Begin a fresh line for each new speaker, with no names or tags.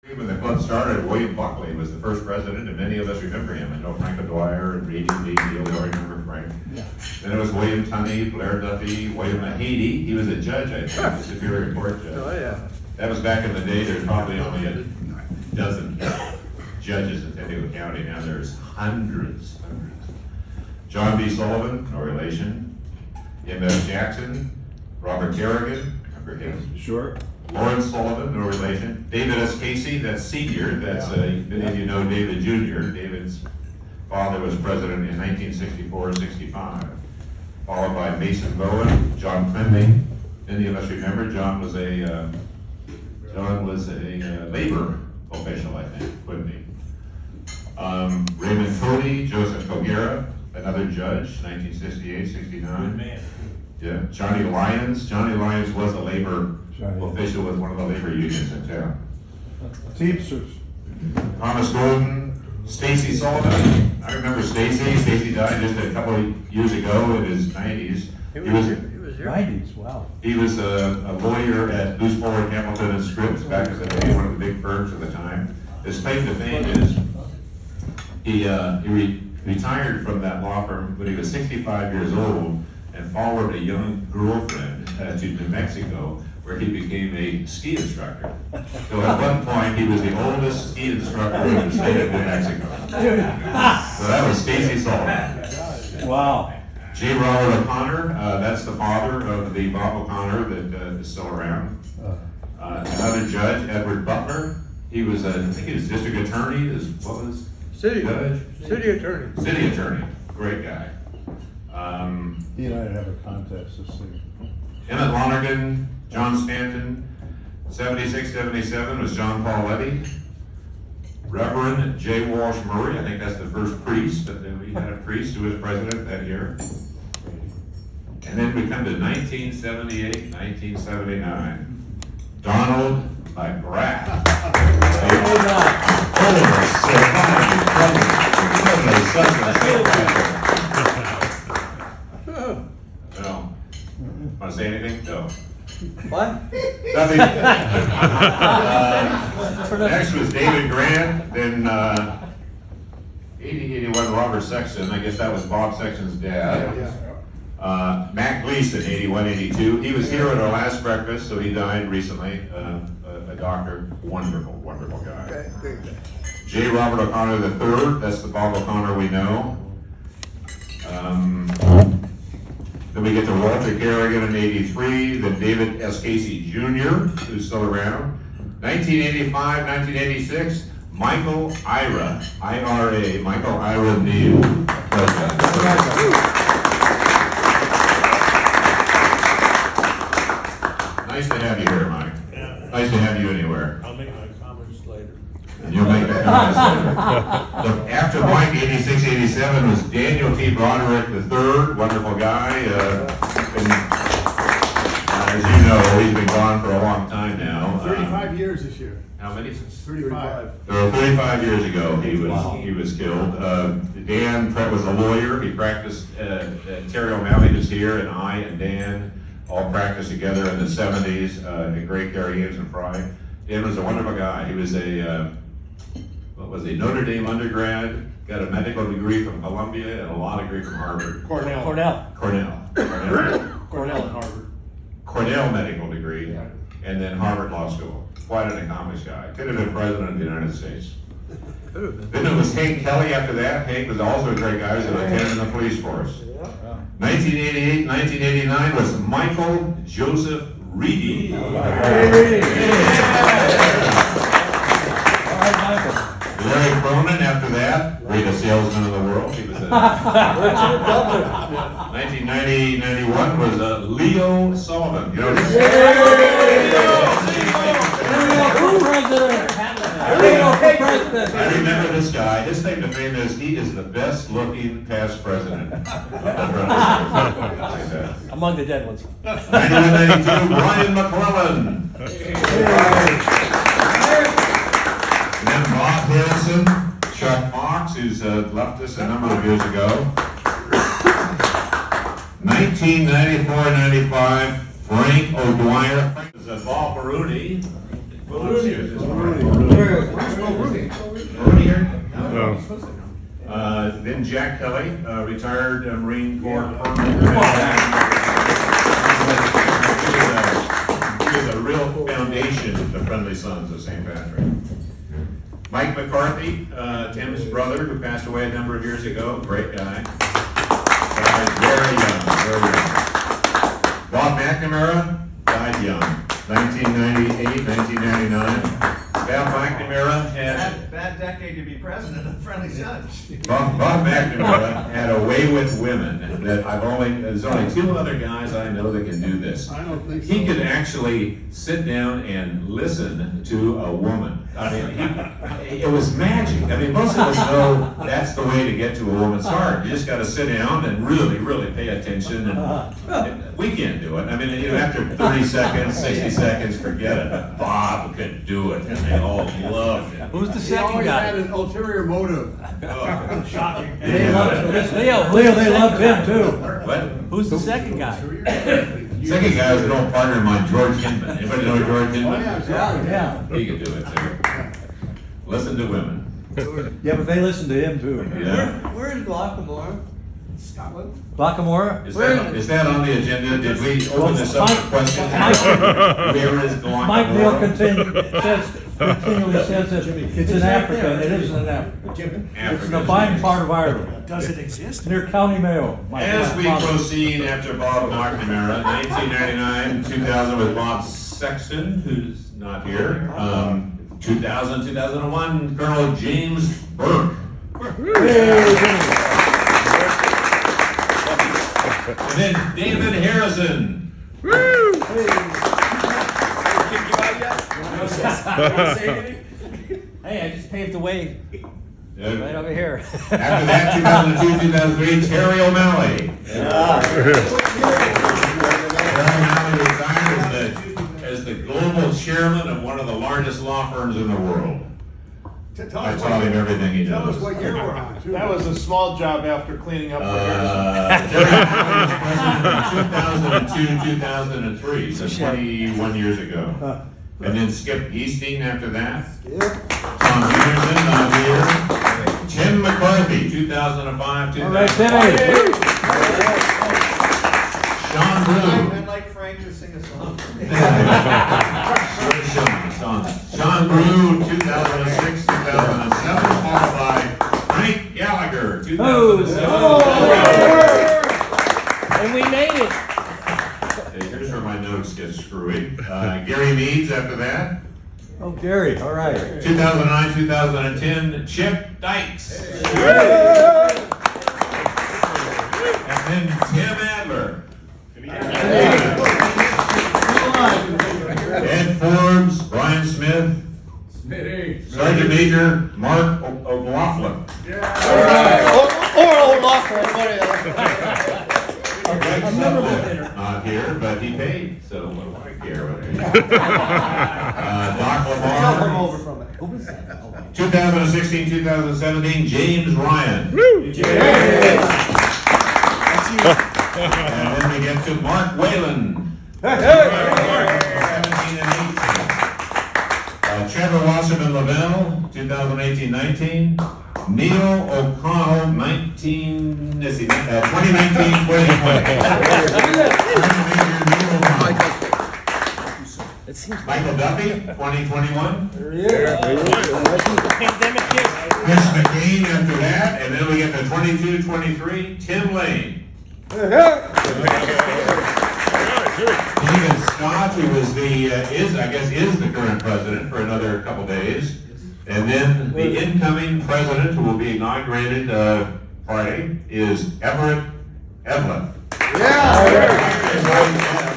When the club started, William Buckley was the first president, and many of us remember him. I know Frank O'Dwyer and Reedy and Deal, you remember Frank. Yeah. Then it was William Tunney, Blair Duffy, William Mahady. He was a judge, I think, a Superior Court judge.
Oh, yeah.
That was back in the day. There's probably only a dozen judges in Tenneco County. Now there's hundreds. John B. Sullivan, no relation. M.F. Jackson, Robert Kerrigan, remember him?
Sure.
Lawrence Sullivan, no relation. David S. Casey, that's senior. That's many of you know David Jr. David's father was president in 1964-65. Followed by Mason Bowen, John Fleming. Many of us remember John was a labor official, I think, couldn't he? Raymond Cody, Joseph Kogera, another judge, 1968-69.
Good man.
Yeah, Johnny Lyons. Johnny Lyons was a labor official with one of the labor unions in town.
Teamsters.
Thomas Golden, Stacy Sullivan. I remember Stacy. Stacy died just a couple of years ago in his 90s.
He was here.
90s, wow.
He was a lawyer at Booth Fuller, Hamilton and Scripps back in the day, one of the big firms at the time. His claim to fame is he retired from that law firm when he was 65 years old and followed a young girlfriend to New Mexico, where he became a ski instructor. So at one point, he was the oldest ski instructor in the state of New Mexico. So that was Stacy Sullivan.
Wow.
J. Robert O'Connor, that's the father of the Bob O'Connor that is still around. Another judge, Edward Butler. He was, I think he was district attorney, what was?
City
judge?
City attorney.
City attorney, great guy.
He and I have a contest this year.
Emmett Lonergan, John Stanton, 76-77 was John Paul Levy. Reverend J. Walsh Murray, I think that's the first priest, but then we had a priest who was president that year. And then we come to 1978, 1979. Donald McGrath. No. Want to say anything? No.
What?
Nothing. Next was David Grant, then 80-81 Robert Sexton. I guess that was Bob Sexton's dad. Matt Gleason, 81-82. He was here at our last breakfast, so he died recently. A doctor, wonderful guy.
Okay, great.
J. Robert O'Connor III, that's the Bob O'Connor we know. Then we get to Walter Kerrigan in 83, then David S. Casey Jr., who's still around. 1985, 1986, Michael Ira, I-R-A, Michael Ira Neal, president. Nice to have you here, Mike.
Yeah.
Nice to have you anywhere.
I'll make my comments later.
And you'll make the comments later. Look, after Mike, 86, 87 was Daniel T. Broderick III, wonderful guy. As you know, he's been gone for a long time now.
35 years this year.
How many?
35.
35 years ago, he was killed. Dan was a lawyer. He practiced. Terry O'Malley was here, and I and Dan all practiced together in the 70s. A great Carrie and Fry. Dan was a wonderful guy. He was a Notre Dame undergrad, got a medical degree from Columbia and a law degree from Harvard.
Cornell and Harvard.
Cornell medical degree, and then Harvard Law School. Quite an accomplished guy. Could have been president of the United States. Then it was Hank Kelly after that. Hank was also a great guy. He was a lieutenant in the police force. 1988, 1989 was Michael Joseph Reedy. Larry Cronin after that, greatest salesman in the world. He was 1990-91 was Leo Sullivan. You know, I remember this guy. His claim to fame is he is the best looking past president.
Among the dead ones.
91-92, Brian McClellan. And then Bob Harrison, Chuck Fox, who's left us a number of years ago. 1994-95, Frank O'Dwyer. Bob Maroney, Well, let's see, is this
Rudy.
Rudy here?
No.
Then Jack Kelly, retired Marine Corps permanent. He was a real foundation of the Friendly Sons of St. Patrick. Mike McCarthy, Tim's brother, who passed away a number of years ago, great guy. Very young, very young. Bob McNamara died young, 1998, 1999. Bob McNamara had
Bad decade to be president of Friendly Sons.
Bob McNamara had a way with women that there's only two other guys I know that can do this.
I don't think so.
He could actually sit down and listen to a woman. I mean, it was magic. I mean, most of us know that's the way to get to a woman's heart. You just got to sit down and really, really pay attention. And we can't do it. I mean, after 30 seconds, 60 seconds, forget it. Bob could do it, and they all loved it.
Who's the
He
second
always had
guy?
an ulterior motive.
Oh.
Shocking.
They loved Leo.
Leo, they loved him too.
What?
Who's the second guy?
Second guy was an old partner of mine, George Hinman. Anybody know George
Oh,
Hinman?
yeah,
Yeah, yeah.
He could do it too. Listen to women.
Yeah, but they listened to him too.
Yeah.
Where's Glockamore?
Scotland?
Glockamore?
Is that on the agenda? Did we open this up for questions?
Mike-
Where is
Mike Neal
Glockamore?
continually says that it's in Africa, and it isn't in Africa. It's in the fine part of Ireland,
Does it exist?
near County Mayo.
As we proceed after Bob McNamara, 1999, 2000 with Bob Sexton, who's not here. 2000, 2001, Colonel James Burke. And then David Harrison.
Hey, I just paved the way right over here.
After that, 2002, 2003, Terry O'Malley. Terry O'Malley retired as the global chairman of one of the largest law firms in the world. I taught him everything he
Tell us
knows.
what year we're on, too.
That was a small job after cleaning up for
Terry O'Malley was president in 2002, 2003, so 21 years ago. And then Skip Easting after that. Tom Peterson, not here. Tim McCarthy, 2005,
All right,
2006.
Timmy.
Sean Brew.
I'd like Frank to sing a song.
Sean Brew, 2006, 2007, followed by Frank Gallagher, 2007.
And we made it.
Okay, here's where my notes get screwy. Gary Meads after that.
Oh, Gary, all right.
2009, 2010, Chip Dykes. And then Tim Adler. Ed Forbes, Brian Smith, Sergeant Major Mark O'Loughlin. Not here, but he paid, so what do I care? Doc Lamar. 2016, 2017, James Ryan. And then we get to Mark Whalen. 17 and 18. Trevor Wasserman Lavelle, 2018-19. Neil O'Connell, 2019-20. Michael Duffy, 2021.
Pandemic hit.
Chris McCain after that, and then we get to 22-23, Tim Lane. David Scott, who was is the current president for another couple days. And then the incoming president, who will be inaugurated Friday, is Everett Evelyn. Yeah!